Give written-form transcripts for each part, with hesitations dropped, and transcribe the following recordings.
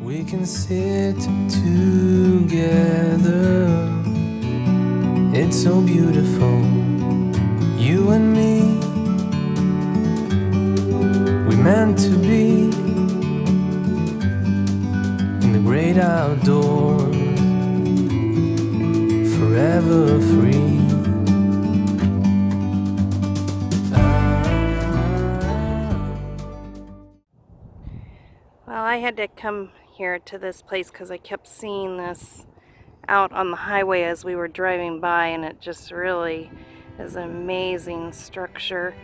We can sit together. It's so beautiful, you and me. We meant to be in the great outdoors, forever free. Well, I had to come here to this place because I kept seeing this out on the highway as we were driving by, and it just really is an amazing structure.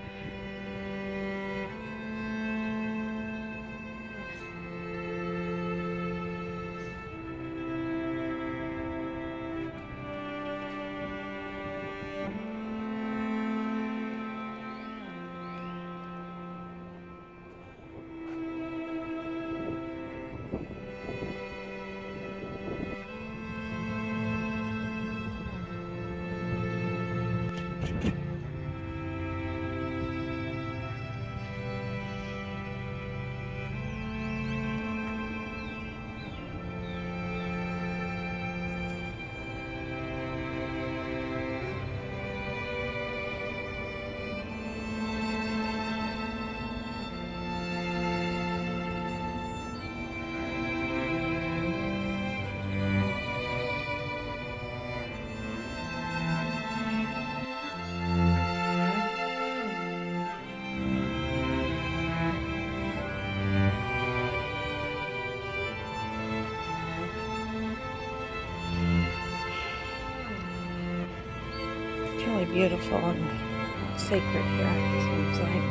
It's really beautiful and sacred here, it seems like.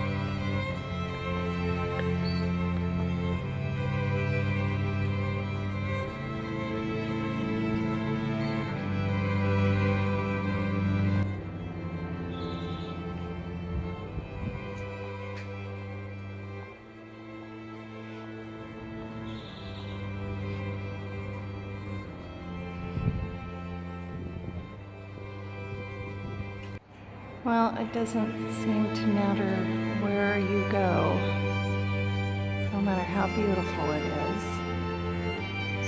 Well, it doesn't seem to matter where you go, no matter how beautiful it is.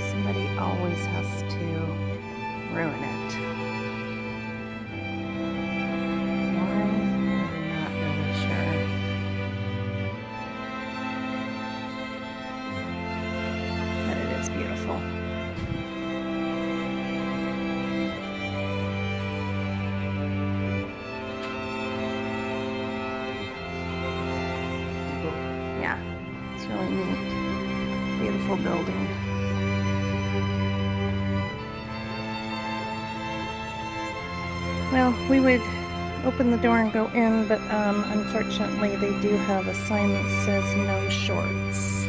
Somebody always has to ruin it. Why? I'm not really sure. But it is beautiful. Yeah, it's really neat. Beautiful building. Well, we would open the door and go in, but unfortunately they do have a sign that says no shorts,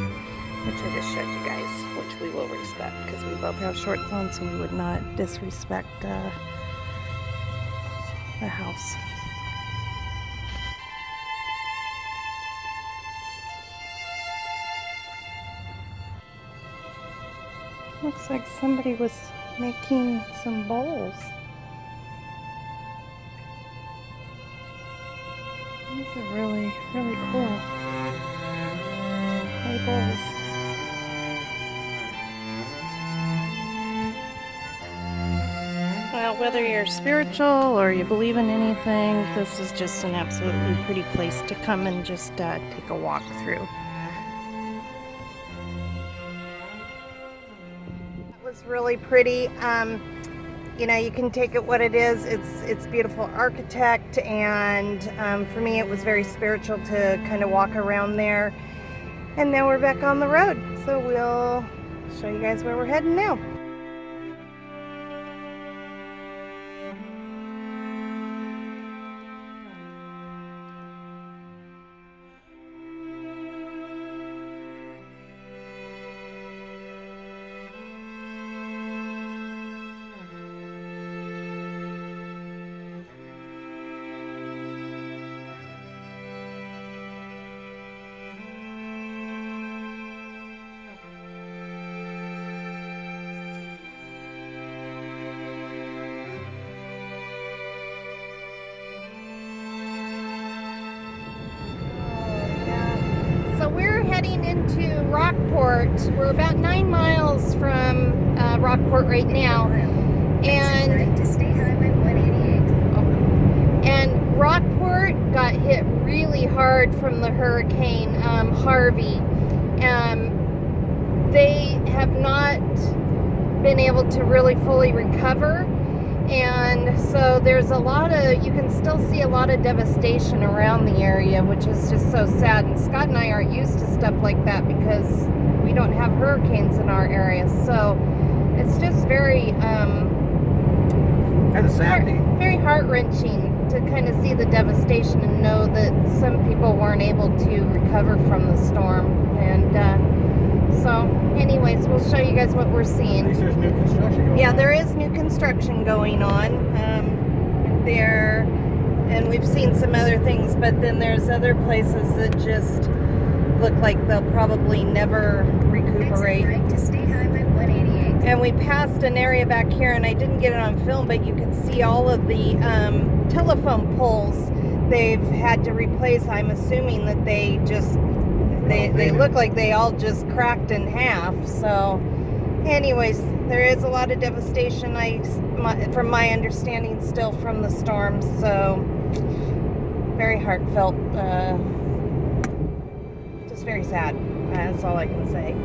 which I just showed you guys, which we will respect because we both have shorts on, so we would not disrespect the house. Looks like somebody was making some bowls. These are really, really cool. Clay bowls. Well, whether you're spiritual or you believe in anything, this is just an absolutely pretty place to come and just take a walk through. It was really pretty. You know, you can take it what it is. It's beautiful architect, and for me it was very spiritual to kind of walk around there. And now we're back on the road, so we'll show you guys where we're heading now. Rockport. We're about 9 miles from Rockport right now. And Rockport got hit really hard from the Hurricane Harvey. They have not been able to really fully recover. And so there's a lot of, you can still see a lot of devastation around the area, which is just so sad. And Scott and I aren't used to stuff like that because we don't have hurricanes in our area. So it's just very, kind of saddening. very heart-wrenching to kind of see the devastation and know that some people weren't able to recover from the storm. And so anyways, we'll show you guys what we're seeing. At least there's new construction going on. Yeah, there is new construction going on there, and we've seen some other things, but then there's other places that just look like they'll probably never recuperate. And we passed an area back here, and I didn't get it on film, but you can see all of the telephone poles they've had to replace. I'm assuming that they just they look like they all just cracked in half. So anyways, there is a lot of devastation, from my understanding, still from the storm. So very heartfelt, just very sad. That's all I can say.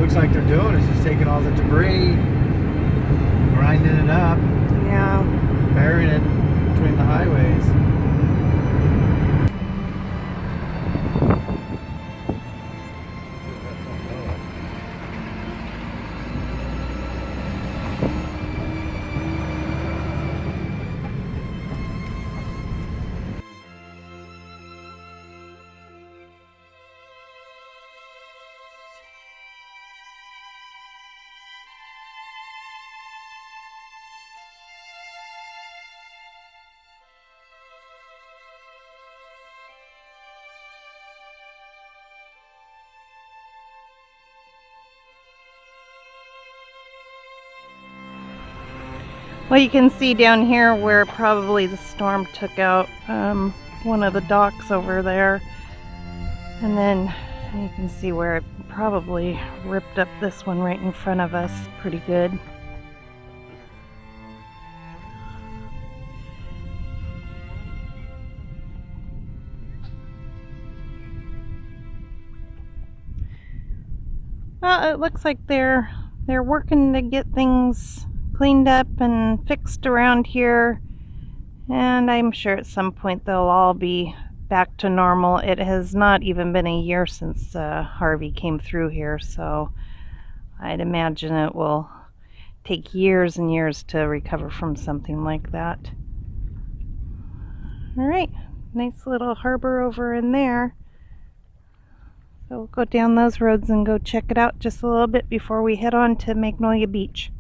Looks like they're doing is just taking all the debris, grinding it up, yeah, burying it between the highways. Well, you can see down here where probably the storm took out one of the docks over there. And then you can see where it probably ripped up this one right in front of us pretty good. Well, it looks like they're working to get things cleaned up and fixed around here, and I'm sure at some point they'll all be back to normal. It has not even been a year since Harvey came through here, so I'd imagine it will take years and years to recover from something like that. Alright, nice little harbor over in there. So we'll go down those roads and go check it out just a little bit before we head on to Magnolia Beach.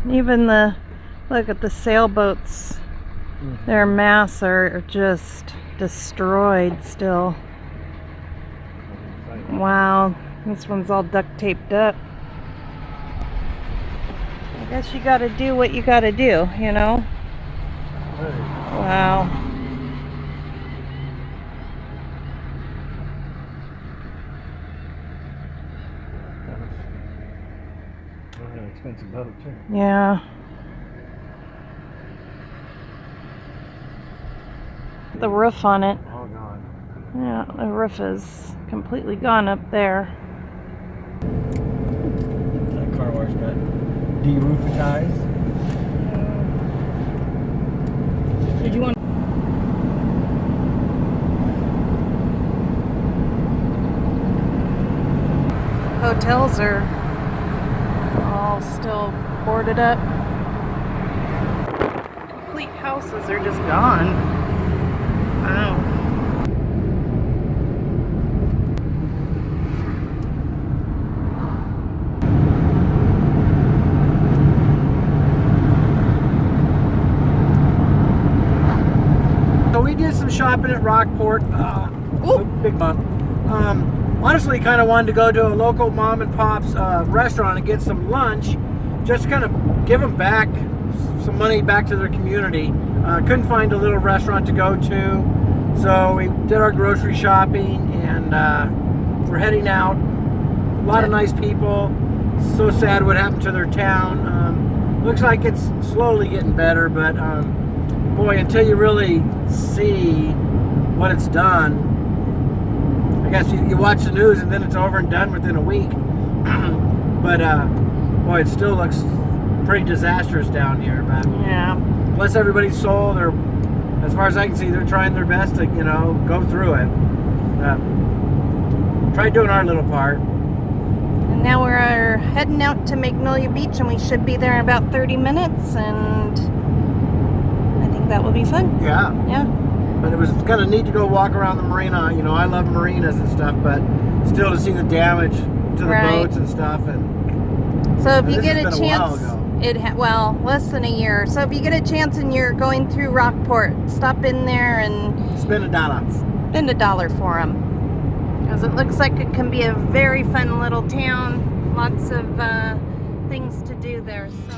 Even look at the sailboats. Their masts are just destroyed still. Wow, this one's all duct taped up. I guess you gotta do what you gotta do, you know? Wow. An expensive boat too. Yeah. The roof on it. All gone. Yeah, the roof is completely gone up there. That car wash got de-roofatized. Did you want? Hotels are all still boarded up. Complete houses are just gone. Wow. So we did some shopping at Rockport. Big bump. Honestly, kind of wanted to go to a local mom and pop's restaurant and get some lunch, just to kind of give them back some money back to their community. Couldn't find a little restaurant to go to, so we did our grocery shopping and we're heading out. A lot of nice people. So sad what happened to their town. Looks like it's slowly getting better, but boy, until you really see what it's done, I guess you watch the news and then it's over and done within a week. But boy, it still looks pretty disastrous down here. But Yeah. bless everybody's soul. They're, as far as I can see, they're trying their best to, you know, go through it. Try doing our little part. And now we're heading out to Magnolia Beach, and we should be there in about 30 minutes, and I think that will be fun. Yeah. Yeah. But it was kind of neat to go walk around the marina. You know, I love marinas and stuff, but still to see the damage to the boats and stuff. And So if you this get has a been a while chance, ago. well, less than a year. So if you get a chance and you're going through Rockport, stop in there and Spend $1. spend $1 for them. Because it looks like it can be a very fun little town. Lots of things to do there. So.